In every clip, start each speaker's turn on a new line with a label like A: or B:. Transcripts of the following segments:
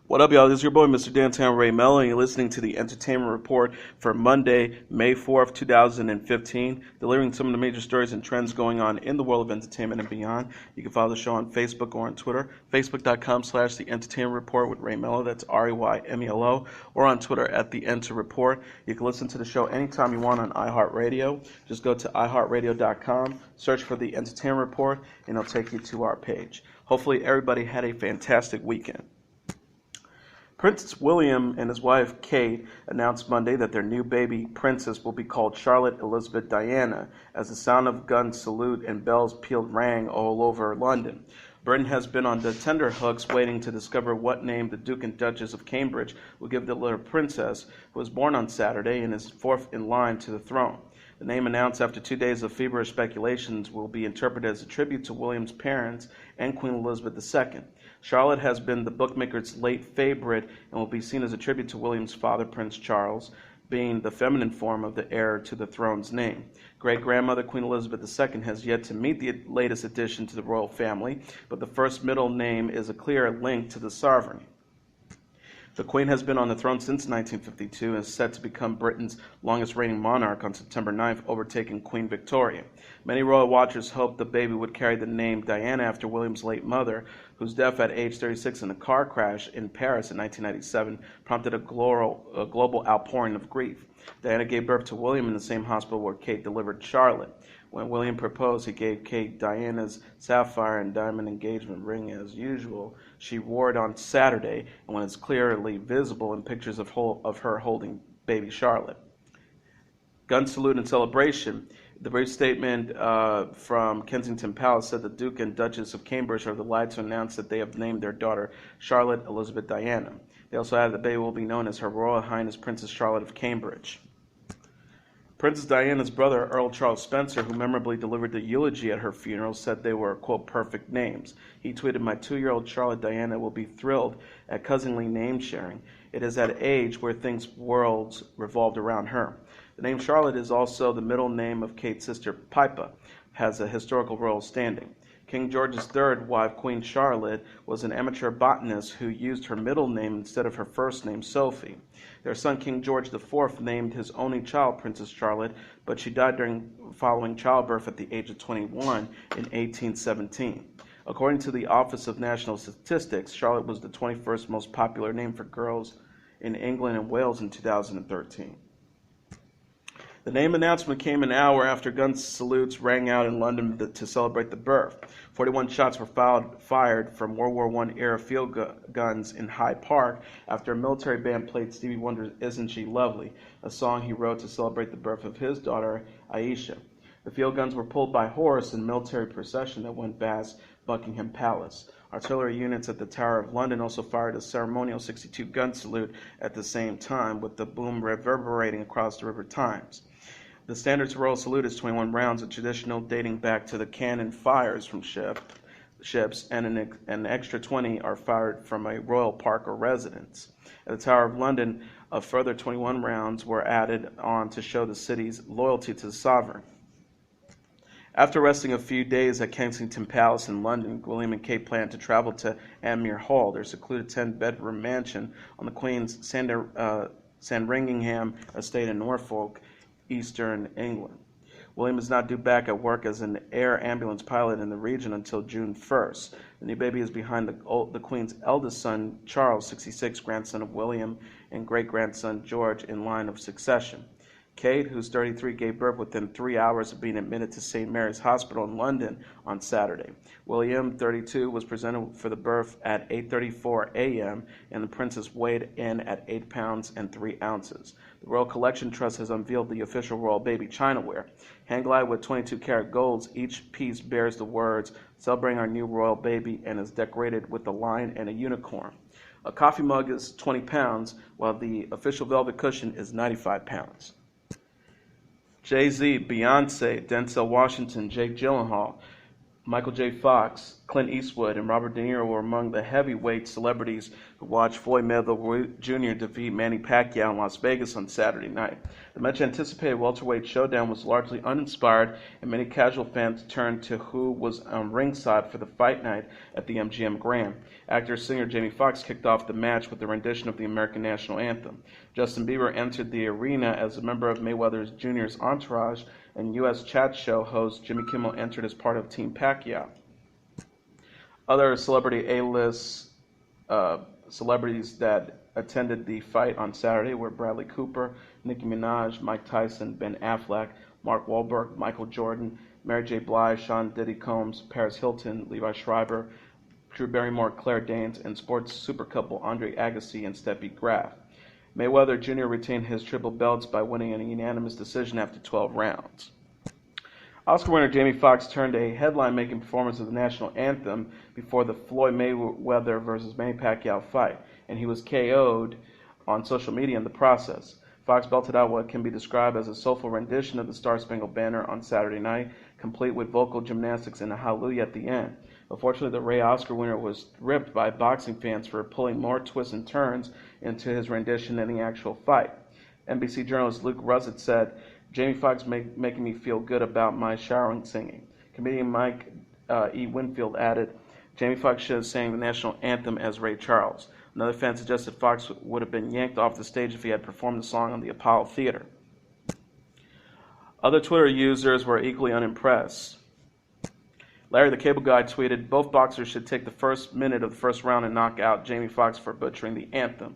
A: What up, y'all? This is your boy, Mr. Downtown Ray Melo, and you're listening to the Entertainment Report for Monday, May 4th, 2015, delivering some of the major stories and trends going on in the world of entertainment and beyond. You can follow the show on Facebook or on Twitter, facebook.com/The Entertainment Report with Ray Melo, that's RAYMELO, or on Twitter at The Enter Report. You can listen to the show anytime you want on iHeartRadio. Just go to iHeartRadio.com, search for The Entertainment Report, and it'll take you to our page. Hopefully, everybody had a fantastic weekend. Prince William and his wife Kate announced Monday that their new baby princess will be called Charlotte Elizabeth Diana, as the sound of guns salute and bells pealed rang all over London. Britain has been on the tenterhooks waiting to discover what name the Duke and Duchess of Cambridge will give the little princess, who was born on Saturday and is fourth in line to the throne. The name, announced after 2 days of feverish speculations, will be interpreted as a tribute to William's parents and Queen Elizabeth II. Charlotte has been the bookmaker's late favorite and will be seen as a tribute to William's father, Prince Charles, being the feminine form of the heir to the throne's name. Great-grandmother Queen Elizabeth II has yet to meet the latest addition to the royal family, but the first middle name is a clear link to the sovereign. The Queen has been on the throne since 1952 and is set to become Britain's longest-reigning monarch on September 9th, overtaking Queen Victoria. Many royal watchers hoped the baby would carry the name Diana after William's late mother, whose death at age 36 in a car crash in Paris in 1997 prompted a global outpouring of grief. Diana gave birth to William in the same hospital where Kate delivered Charlotte. When William proposed, he gave Kate Diana's sapphire and diamond engagement ring as usual. She wore it on Saturday, and when it's clearly visible in pictures of her holding baby Charlotte. Gun salute and celebration. The brief statement from Kensington Palace said the Duke and Duchess of Cambridge are delighted to announce that they have named their daughter Charlotte Elizabeth Diana. They also added the baby will be known as Her Royal Highness Princess Charlotte of Cambridge. Princess Diana's brother, Earl Charles Spencer, who memorably delivered the eulogy at her funeral, said they were, quote, perfect names. He tweeted, "My 2-year-old Charlotte Diana will be thrilled at cousinly name sharing. It is at age where worlds revolved around her." The name Charlotte is also the middle name of Kate's sister Pippa, has a historical royal standing. King George's third wife, Queen Charlotte, was an amateur botanist who used her middle name instead of her first name, Sophie. Their son, King George IV, named his only child Princess Charlotte, but she died following childbirth at the age of 21 in 1817. According to the Office of National Statistics, Charlotte was the 21st most popular name for girls in England and Wales in 2013. The name announcement came an hour after gun salutes rang out in London to celebrate the birth. 41 shots were fired from World War I era field guns in Hyde Park after a military band played Stevie Wonder's Isn't She Lovely, a song he wrote to celebrate the birth of his daughter, Aisha. The field guns were pulled by horse in military procession that went past Buckingham Palace. Artillery units at the Tower of London also fired a ceremonial 62 gun salute at the same time, with the boom reverberating across the River Thames. The standard royal salute is 21 rounds, a traditional dating back to the cannon fires from ships, and an extra 20 are fired from a royal park or residence. At the Tower of London, a further 21 rounds were added on to show the city's loyalty to the sovereign. After resting a few days at Kensington Palace in London, William and Kate planned to travel to Amersham Hall, their secluded 10-bedroom mansion on the Queen's Sandringham estate in Norfolk, Eastern England. William is not due back at work as an air ambulance pilot in the region until June 1st. The new baby is behind the Queen's eldest son, Charles, 66, grandson of William, and great-grandson George in line of succession. Kate, who's 33, gave birth within 3 hours of being admitted to St. Mary's Hospital in London on Saturday. William, 32, was presented for the birth at 8:34 a.m., and the princess weighed in at 8 pounds and 3 ounces. The Royal Collection Trust has unveiled the official royal baby chinaware. Hand-glided with 22-karat golds, each piece bears the words, "Celebrating our new royal baby," and is decorated with a lion and a unicorn. A coffee mug is 20 pounds, while the official velvet cushion is 95 pounds. Jay-Z, Beyonce, Denzel Washington, Jake Gyllenhaal, Michael J. Fox, Clint Eastwood, and Robert De Niro were among the heavyweight celebrities who watched Floyd Mayweather Jr. defeat Manny Pacquiao in Las Vegas on Saturday night. The much-anticipated welterweight showdown was largely uninspired, and many casual fans turned to who was on ringside for the fight night at the MGM Grand. Actor-singer Jamie Foxx kicked off the match with a rendition of the American National Anthem. Justin Bieber entered the arena as a member of Mayweather Jr.'s entourage, and U.S. chat show host Jimmy Kimmel entered as part of Team Pacquiao. Other celebrity A-list celebrities that attended the fight on Saturday were Bradley Cooper, Nicki Minaj, Mike Tyson, Ben Affleck, Mark Wahlberg, Michael Jordan, Mary J. Blige, Sean Diddy Combs, Paris Hilton, Levi Schreiber, Drew Barrymore, Claire Danes, and sports super couple Andre Agassi and Steffi Graf. Mayweather Jr. retained his triple belts by winning in a unanimous decision after 12 rounds. Oscar winner Jamie Foxx turned a headline-making performance of the National Anthem before the Floyd Mayweather versus Manny Pacquiao fight, and he was KO'd on social media in the process. Foxx belted out what can be described as a soulful rendition of the Star-Spangled Banner on Saturday night, complete with vocal gymnastics and a hallelujah at the end. Unfortunately, the Ray Oscar winner was ripped by boxing fans for pulling more twists and turns into his rendition than the actual fight. NBC journalist Luke Russett said, "Jamie Foxx making me feel good about my showering singing." Comedian Mike E. Winfield added, "Jamie Foxx should have sang the national anthem as Ray Charles." Another fan suggested Foxx would have been yanked off the stage if he had performed the song on the Apollo Theater. Other Twitter users were equally unimpressed. Larry the Cable Guy tweeted, "Both boxers should take the first minute of the first round and knock out Jamie Foxx for butchering the anthem."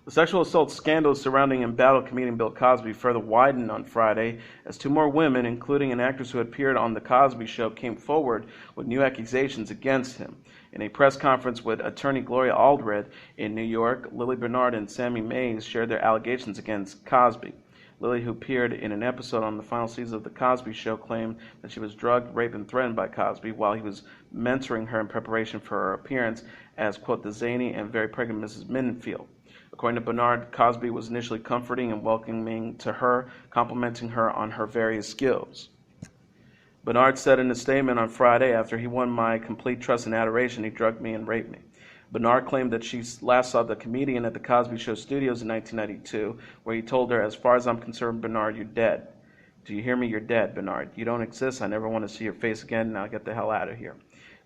A: The sexual assault scandal surrounding embattled comedian Bill Cosby further widened on Friday as two more women, including an actress who appeared on The Cosby Show, came forward with new accusations against him. In a press conference with attorney Gloria Allred in New York, Lily Bernard and Sammy Mays shared their allegations against Cosby. Lily, who appeared in an episode on the final season of The Cosby Show, claimed that she was drugged, raped, and threatened by Cosby while he was mentoring her in preparation for her appearance as, quote, the zany and very pregnant Mrs. Minfield. According to Bernard, Cosby was initially comforting and welcoming to her, complimenting her on her various skills. Bernard said in a statement on Friday, "After he won my complete trust and adoration, he drugged me and raped me." Bernard claimed that she last saw the comedian at the Cosby Show studios in 1992, where he told her, "As far as I'm concerned, Bernard, you're dead. Do you hear me? You're dead, Bernard. You don't exist. I never want to see your face again. Now get the hell out of here."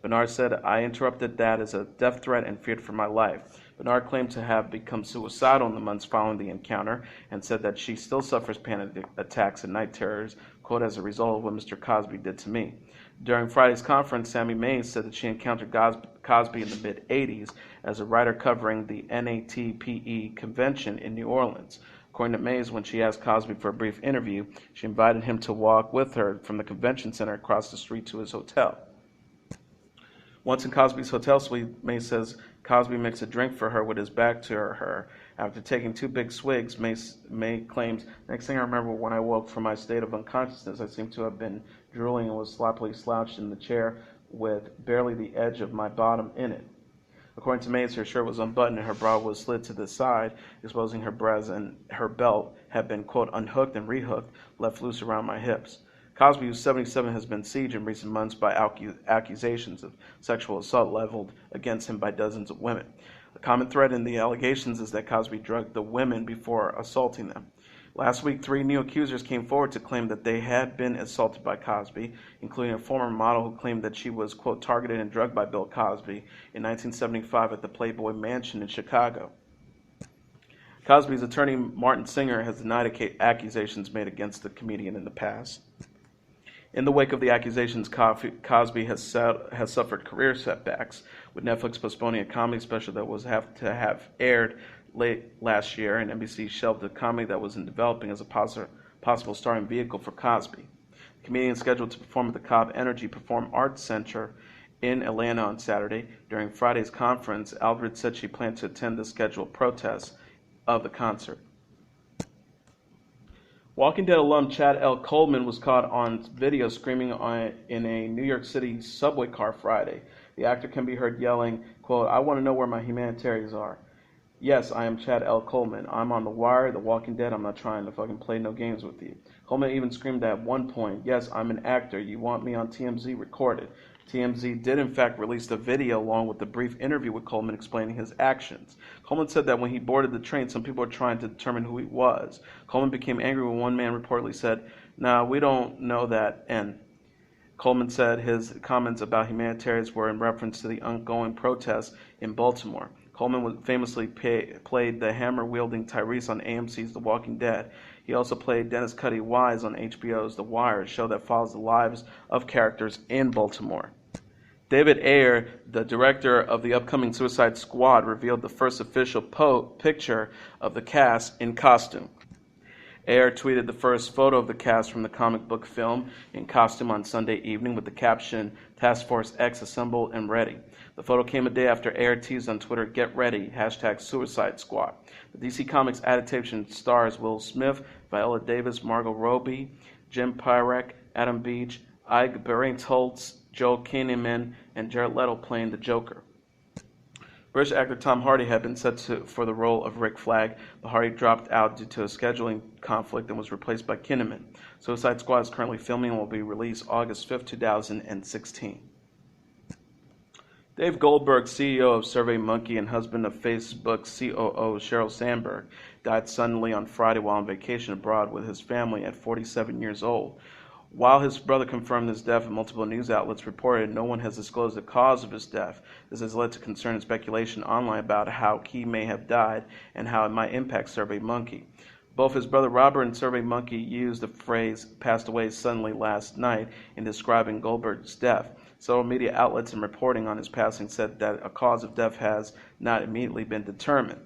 A: Bernard said, "I interrupted that as a death threat and feared for my life." Bernard claimed to have become suicidal in the months following the encounter and said that she still suffers panic attacks and night terrors, quote, "as a result of what Mr. Cosby did to me." During Friday's conference, Sammy Mays said that she encountered Cosby in the mid-'80s as a writer covering the NATPE convention in New Orleans. According to Mays, when she asked Cosby for a brief interview, she invited him to walk with her from the convention center across the street to his hotel. Once in Cosby's hotel suite, Mays says Cosby mixed a drink for her with his back to her. After taking 2 big swigs, May claims, "Next thing I remember, when I woke from my state of unconsciousness, I seemed to have been drooling and was sloppily slouched in the chair with barely the edge of my bottom in it." According to Mays, her shirt was unbuttoned and her bra was slid to the side, exposing her breasts, and her belt had been, quote, "unhooked and rehooked, left loose around my hips." Cosby, who's 77, has been sieged in recent months by accusations of sexual assault leveled against him by dozens of women. The common thread in the allegations is that Cosby drugged the women before assaulting them. Last week, 3 new accusers came forward to claim that they had been assaulted by Cosby, including a former model who claimed that she was, quote, targeted and drugged by Bill Cosby in 1975 at the Playboy Mansion in Chicago. Cosby's attorney, Martin Singer, has denied accusations made against the comedian in the past. In the wake of the accusations, Cosby has suffered career setbacks, with Netflix postponing a comedy special that was to have aired late last year, and NBC shelved a comedy that was in developing as a possible starring vehicle for Cosby. The comedian is scheduled to perform at the Cobb Energy Perform Arts Center in Atlanta on Saturday. During Friday's conference, Aldred said she planned to attend the scheduled protest of the concert. Walking Dead alum Chad L. Coleman was caught on video screaming in a New York City subway car Friday. The actor can be heard yelling, quote, "I want to know where my humanitarians are." Yes, I am Chad L. Coleman. I'm on The Wire, The Walking Dead. I'm not trying to fucking play no games with you. Coleman even screamed at one point, yes, I'm an actor. You want me on TMZ? Recorded. TMZ did in fact release the video along with the brief interview with Coleman explaining his actions. Coleman said that when he boarded the train, some people were trying to determine who he was. Coleman became angry when one man reportedly said, "Nah, we don't know that," and Coleman said his comments about humanitarians were in reference to the ongoing protests in Baltimore. Coleman famously played the hammer-wielding Tyrese on AMC's The Walking Dead. He also played Dennis Cuddy Wise on HBO's The Wire, a show that follows the lives of characters in Baltimore. David Ayer, the director of the upcoming Suicide Squad, revealed the first official picture of the cast in costume. Ayer tweeted the first photo of the cast from the comic book film in costume on Sunday evening with the caption, Task Force X assembled and ready. The photo came a day after Ayer teased on Twitter, get ready, #Suicide Squad. The DC Comics adaptation stars Will Smith, Viola Davis, Margot Robbie, Jim Pyrak, Adam Beach, Ike Barinholtz, Joel Kinnaman, and Jared Leto playing the Joker. British actor Tom Hardy had been set for the role of Rick Flag, but Hardy dropped out due to a scheduling conflict and was replaced by Kinnaman. Suicide Squad is currently filming and will be released August 5, 2016. Dave Goldberg, CEO of SurveyMonkey and husband of Facebook COO Sheryl Sandberg, died suddenly on Friday while on vacation abroad with his family at 47 years old. While his brother confirmed his death and multiple news outlets reported, no one has disclosed the cause of his death. This has led to concern and speculation online about how he may have died and how it might impact SurveyMonkey. Both his brother Robert and SurveyMonkey used the phrase "passed away suddenly last night" in describing Goldberg's death. Several media outlets in reporting on his passing said that a cause of death has not immediately been determined.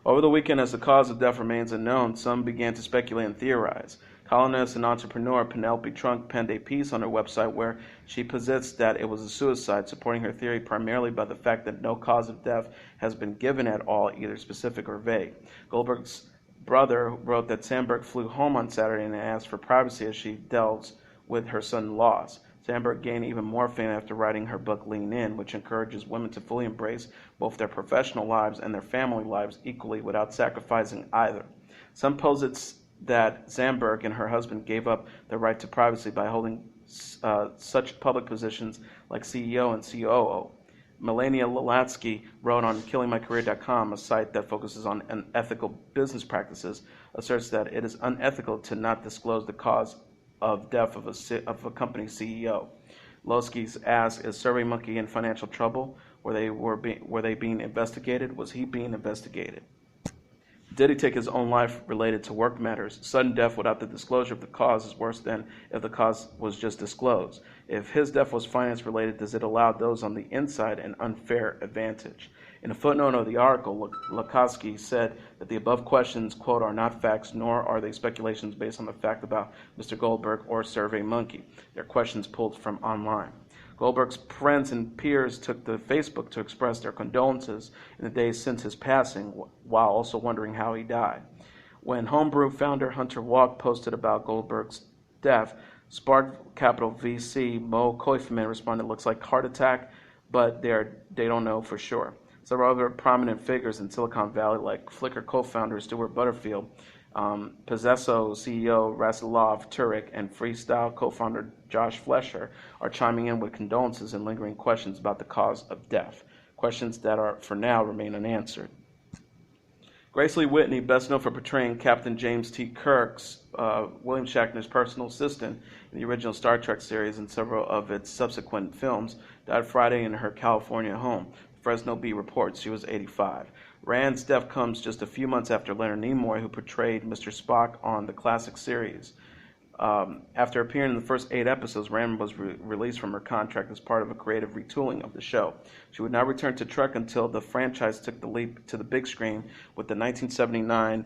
A: Over the weekend, as the cause of death remains unknown, some began to speculate and theorize. Columnist and entrepreneur Penelope Trunk penned a piece on her website where she posits that it was a suicide, supporting her theory primarily by the fact that no cause of death has been given at all, either specific or vague. Goldberg's brother wrote that Sandberg flew home on Saturday and asked for privacy as she delves with her son's loss. Sandberg gained even more fame after writing her book Lean In, which encourages women to fully embrace both their professional lives and their family lives equally without sacrificing either. Some posits that Sandberg and her husband gave up their right to privacy by holding such public positions like CEO and COO. Melania Lalatsky wrote on KillingMyCareer.com, a site that focuses on unethical business practices, asserts that it is unethical to not disclose the cause of death of a company's CEO. Losky's asked, is SurveyMonkey in financial trouble? Were they being investigated? Was he being investigated? Did he take his own life related to work matters? Sudden death without the disclosure of the cause is worse than if the cause was just disclosed. If his death was finance related, does it allow those on the inside an unfair advantage? In a footnote of the article, Lukowski said that the above questions, quote, are not facts, nor are they speculations based on the fact about Mr. Goldberg or SurveyMonkey. They're questions pulled from online. Goldberg's friends and peers took to Facebook to express their condolences in the days since his passing, while also wondering how he died. When Homebrew founder Hunter Walk posted about Goldberg's death, Spark Capital VC Mo Koifman responded, "Looks like heart attack, but they don't know for sure." Several other prominent figures in Silicon Valley, like Flickr co-founder Stuart Butterfield, Possesso CEO Rastislav Turek, and Freestyle co-founder Josh Flesher are chiming in with condolences and lingering questions about the cause of death, questions that are, for now, remain unanswered. Grace Lee Whitney, best known for portraying Captain James T. Kirk's William Shatner's personal assistant in the original Star Trek series and several of its subsequent films, died Friday in her California home. Fresno Bee reports she was 85. Rand's death comes just a few months after Leonard Nimoy, who portrayed Mr. Spock on the classic series. After appearing in the first 8 episodes, Rand was released from her contract as part of a creative retooling of the show. She would not return to Trek until the franchise took the leap to the big screen with the 1979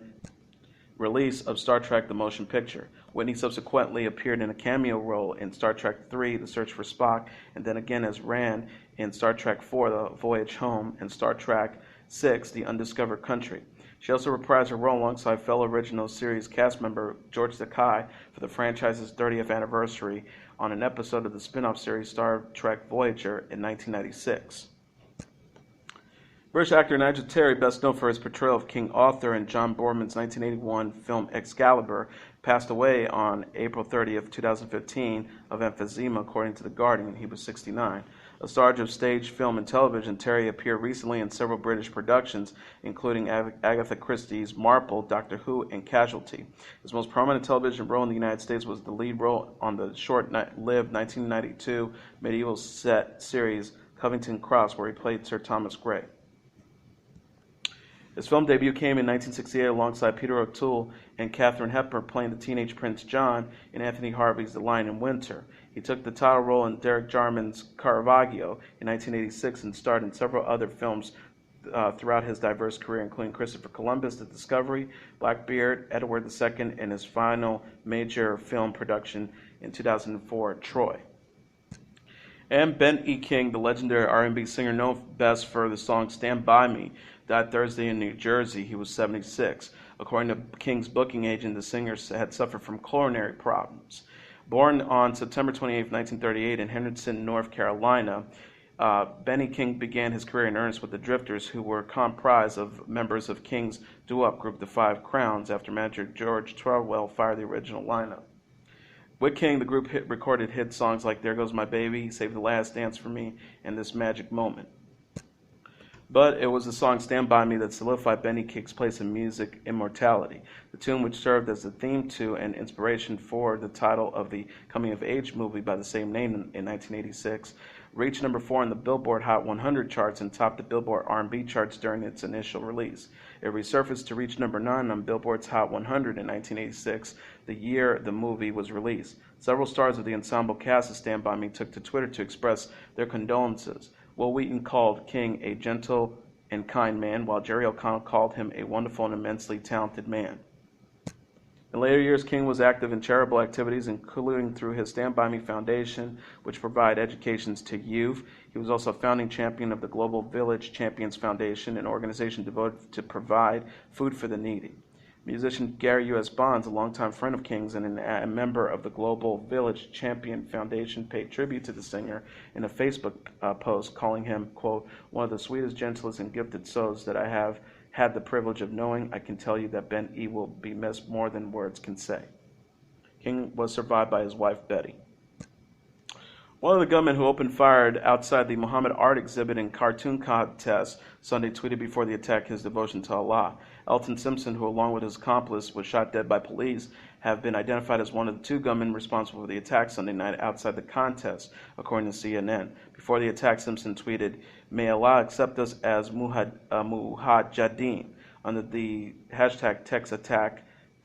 A: release of Star Trek The Motion Picture. Whitney subsequently appeared in a cameo role in Star Trek III, The Search for Spock, and then again as Rand in Star Trek IV, The Voyage Home, and Star Trek VI, The Undiscovered Country. She also reprised her role alongside fellow original series cast member George Takei for the franchise's 30th anniversary on an episode of the spin-off series Star Trek Voyager in 1996. British actor Nigel Terry, best known for his portrayal of King Arthur in John Boorman's 1981 film Excalibur, passed away on April 30th, 2015 of emphysema, according to The Guardian. He was 69. A star of stage, film, and television, Terry appeared recently in several British productions, including Agatha Christie's Marple, Doctor Who, and Casualty. His most prominent television role in the United States was the lead role on the short-lived 1992 medieval set series Covington Cross, where he played Sir Thomas Grey. His film debut came in 1968 alongside Peter O'Toole and Katharine Hepburn playing the teenage Prince John in Anthony Harvey's The Lion in Winter. He took the title role in Derek Jarman's Caravaggio in 1986 and starred in several other films throughout his diverse career, including Christopher Columbus, The Discovery, Blackbeard, Edward II, and his final major film production in 2004, Troy. And Ben E. King, the legendary R&B singer known best for the song Stand By Me, died Thursday in New Jersey. He was 76. According to King's booking agent, the singer had suffered from coronary problems. Born on September 28, 1938 in Henderson, North Carolina, Benny King began his career in earnest with the Drifters, who were comprised of members of King's doo-wop group The Five Crowns after manager George Trudwell fired the original lineup. With King, the group recorded hit songs like There Goes My Baby, Save the Last Dance for Me, and This Magic Moment. But it was the song Stand By Me that solidified Benny King's place in music immortality, the tune which served as the theme to and inspiration for the title of the coming-of-age movie by the same name in 1986, reached number 4 in the Billboard Hot 100 charts and topped the Billboard R&B charts during its initial release. It resurfaced to reach number 9 on Billboard's Hot 100 in 1986, the year the movie was released. Several stars of the ensemble cast of Stand By Me took to Twitter to express their condolences. Will Wheaton called King a gentle and kind man, while Jerry O'Connell called him a wonderful and immensely talented man. In later years, King was active in charitable activities, including through his Stand By Me Foundation, which provide educations to youth. He was also a founding champion of the Global Village Champions Foundation, an organization devoted to provide food for the needy. Musician Gary U.S. Bonds, a longtime friend of King's and a member of the Global Village Champion Foundation, paid tribute to the singer in a Facebook post, calling him, quote, one of the sweetest, gentlest, and gifted souls that I have had the privilege of knowing. I can tell you that Ben E. will be missed more than words can say. King was survived by his wife, Betty. One of the gunmen who opened fire outside the Muhammad Art exhibit and cartoon contest Sunday tweeted before the attack his devotion to Allah. Elton Simpson, who along with his accomplice was shot dead by police, have been identified as one of the 2 gunmen responsible for the attack Sunday night outside the contest, according to CNN. Before the attack, Simpson tweeted, "May Allah accept us as Mujahideen," under the hashtag #TexAttack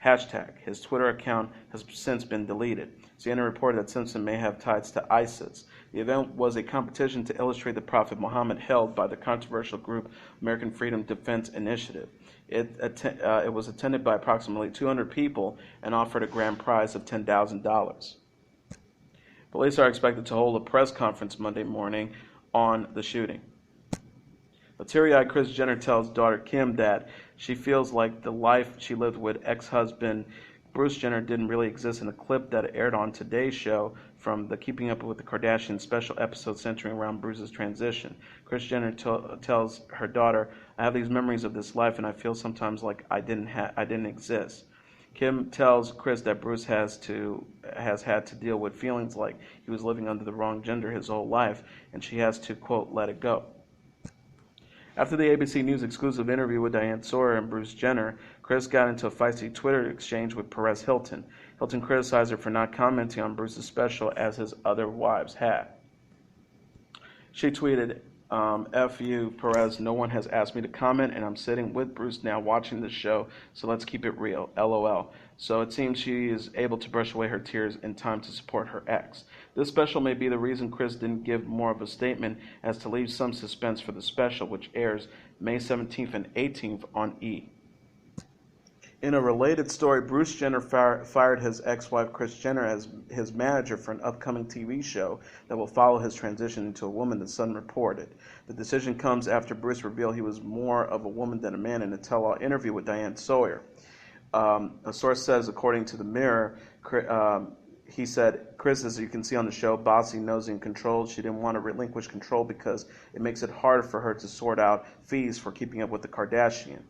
A: hashtag. His Twitter account has since been deleted. CNN reported that Simpson may have ties to ISIS. The event was a competition to illustrate the Prophet Muhammad held by the controversial group American Freedom Defense Initiative. It was attended by approximately 200 people and offered a grand prize of $10,000. Police are expected to hold a press conference Monday morning on the shooting. A teary-eyed Kris Jenner tells daughter Kim that she feels like the life she lived with ex-husband Bruce Jenner didn't really exist in a clip that aired on Today's Show from the Keeping Up with the Kardashians special episode centering around Bruce's transition. Kris Jenner tells her daughter, "I have these memories of this life, and I feel sometimes like I didn't exist." Kim tells Kris that Bruce has had to deal with feelings like he was living under the wrong gender his whole life, and she has to, quote, let it go. After the ABC News exclusive interview with Diane Sawyer and Bruce Jenner, Kris got into a feisty Twitter exchange with Perez Hilton. Hilton criticized her for not commenting on Bruce's special as his other wives had. She tweeted, F you, Perez, no one has asked me to comment, and I'm sitting with Bruce now watching the show, so let's keep it real, LOL. So it seems she is able to brush away her tears in time to support her ex. This special may be the reason Kris didn't give more of a statement, as to leave some suspense for the special, which airs May 17th and 18th on E! In a related story, Bruce Jenner fired his ex-wife Kris Jenner as his manager for an upcoming TV show that will follow his transition into a woman, the Sun reported. The decision comes after Bruce revealed he was more of a woman than a man in a tell-all interview with Diane Sawyer. A source says, according to the Mirror, he said, Kris, as you can see on the show, bossy, nosy, and controlled. She didn't want to relinquish control because it makes it harder for her to sort out fees for keeping up with the Kardashian.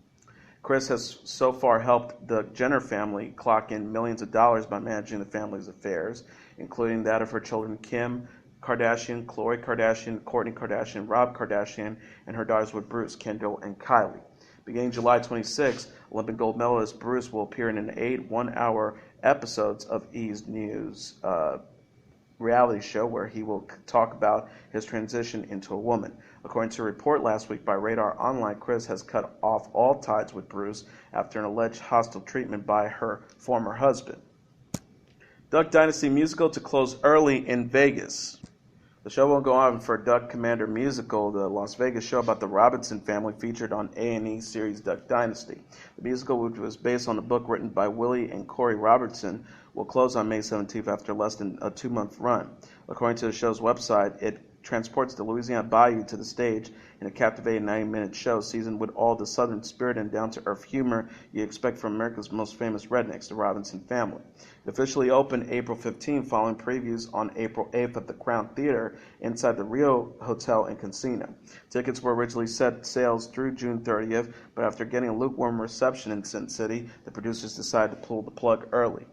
A: Kris has so far helped the Jenner family clock in millions of dollars by managing the family's affairs, including that of her children Kim Kardashian, Khloe Kardashian, Kourtney Kardashian, Rob Kardashian, and her daughters with Bruce, Kendall, and Kylie. Beginning July 26, Olympic gold medalist Bruce will appear in 8 one-hour episodes of E's News reality show where he will talk about his transition into a woman. According to a report last week by Radar Online, Kris has cut off all ties with Bruce after an alleged hostile treatment by her former husband. Duck Dynasty musical to close early in Vegas. The show won't go on for Duck Commander musical. The Las Vegas show about the Robinson family featured on A&E series Duck Dynasty. The musical, which was based on a book written by Willie and Corey Robertson, will close on May 17th after less than a 2-month run. According to the show's website, it transports the Louisiana Bayou to the stage in a captivating 90-minute show seasoned with all the southern spirit and down-to-earth humor you expect from America's most famous rednecks, the Robinson family. It officially opened April 15 following previews on April 8th at the Crown Theater inside the Rio Hotel and Casino. Tickets were originally set sales through June 30th, but after getting a lukewarm reception in Sin City, the producers decided to pull the plug early.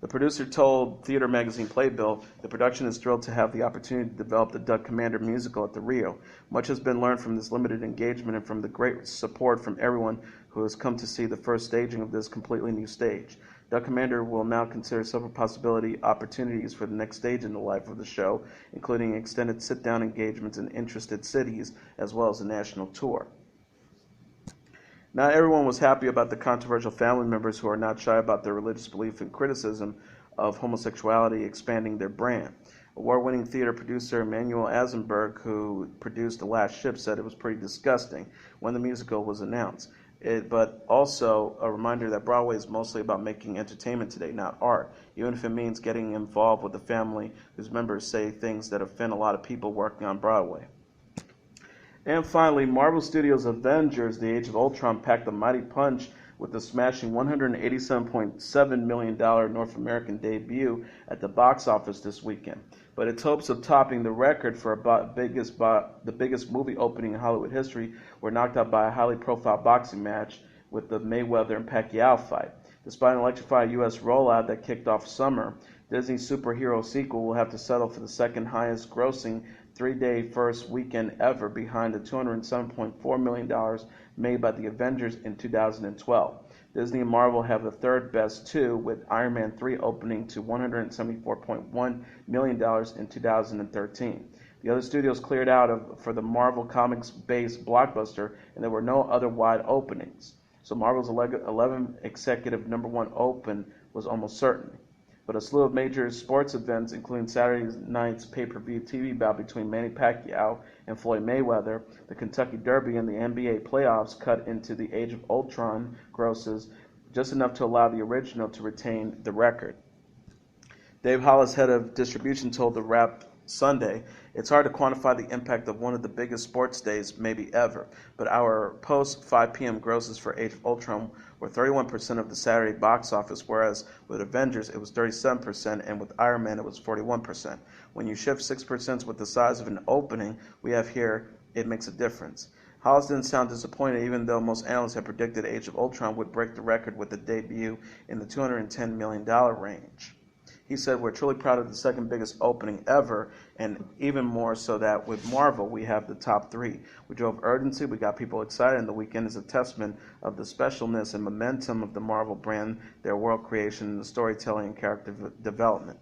A: The producer told Theater Magazine Playbill, the production is thrilled to have the opportunity to develop the Duck Commander musical at the Rio. Much has been learned from this limited engagement and from the great support from everyone who has come to see the first staging of this completely new stage. Duck Commander will now consider several opportunities for the next stage in the life of the show, including extended sit-down engagements in interested cities, as well as a national tour. Not everyone was happy about the controversial family members who are not shy about their religious belief and criticism of homosexuality expanding their brand. Award-winning theater producer Emmanuel Azenberg, who produced The Last Ship, said it was pretty disgusting when the musical was announced. But also a reminder that Broadway is mostly about making entertainment today, not art, even if it means getting involved with a family whose members say things that offend a lot of people working on Broadway. And finally, Marvel Studios' Avengers: The Age of Ultron packed a mighty punch with the smashing $187.7 million North American debut at the box office this weekend. But its hopes of topping the record for the biggest movie opening in Hollywood history were knocked out by a highly profile boxing match with the Mayweather-Pacquiao fight. Despite an electrifying U.S. rollout that kicked off summer, Disney's superhero sequel will have to settle for the second highest grossing 3-day first weekend ever, behind the $207.4 million made by the Avengers in 2012. Disney and Marvel have the third best two, with Iron Man 3 opening to $174.1 million in 2013. The other studios cleared out for the Marvel Comics-based blockbuster, and there were no other wide openings. So Marvel's 11 executive #1 open was almost certain. But a slew of major sports events, including Saturday night's pay-per-view TV bout between Manny Pacquiao and Floyd Mayweather, the Kentucky Derby, and the NBA playoffs, cut into the Age of Ultron grosses just enough to allow the original to retain the record. Dave Hollis, head of distribution, told the Wrap Sunday, "It's hard to quantify the impact of one of the biggest sports days maybe ever, but our post-5 p.m. grosses for Age of Ultron were 31% of the Saturday box office, whereas with Avengers it was 37% and with Iron Man it was 41%. When you shift 6% with the size of an opening we have here, it makes a difference." Hollis didn't sound disappointed, even though most analysts had predicted Age of Ultron would break the record with a debut in the $210 million range. He said, "We're truly proud of the second biggest opening ever, and even more so that with Marvel, we have the top three. We drove urgency, we got people excited, and the weekend is a testament of the specialness and momentum of the Marvel brand, their world creation, and the storytelling and character development."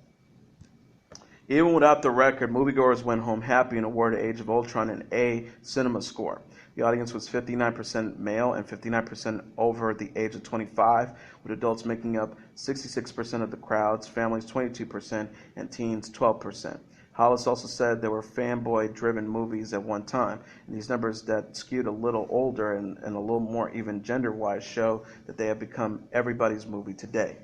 A: Even without the record, moviegoers went home happy and awarded Age of Ultron an A cinema score. The audience was 59% male and 59% over the age of 25, with adults making up 66% of the crowds, families 22%, and teens 12%. Hollis also said there were fanboy-driven movies at one time, and these numbers that skewed a little older and a little more even gender-wise show that they have become everybody's movie today.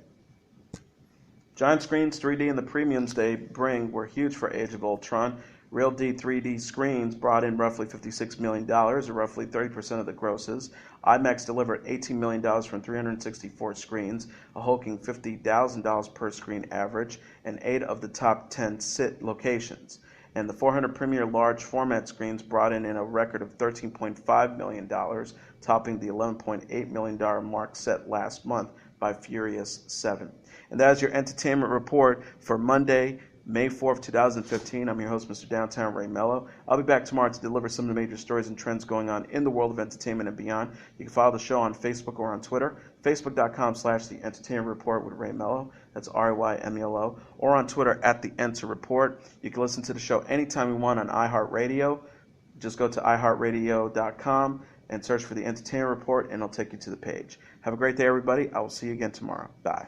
A: Giant screens, 3D, and the premiums they bring were huge for Age of Ultron. Real D 3D screens brought in roughly $56 million, or roughly 30% of the grosses. IMAX delivered $18 million from 364 screens, a hulking $50,000 per screen average, and 8 of the top 10 sit locations. And the 400 premier large format screens brought in a record of $13.5 million, topping the $11.8 million mark set last month by Furious 7. And that is your entertainment report for Monday, May 4th, 2015. I'm your host, Mr. Downtown Ray Melo. I'll be back tomorrow to deliver some of the major stories and trends going on in the world of entertainment and beyond. You can follow the show on Facebook or on Twitter, facebook.com/The Entertainment Report with Ray Melo. That's RAYMELO. Or on Twitter @The Enter Report. You can listen to the show anytime you want on iHeartRadio. Just go to iHeartRadio.com and search for The Entertainment Report, and it'll take you to the page. Have a great day, everybody. I will see you again tomorrow. Bye.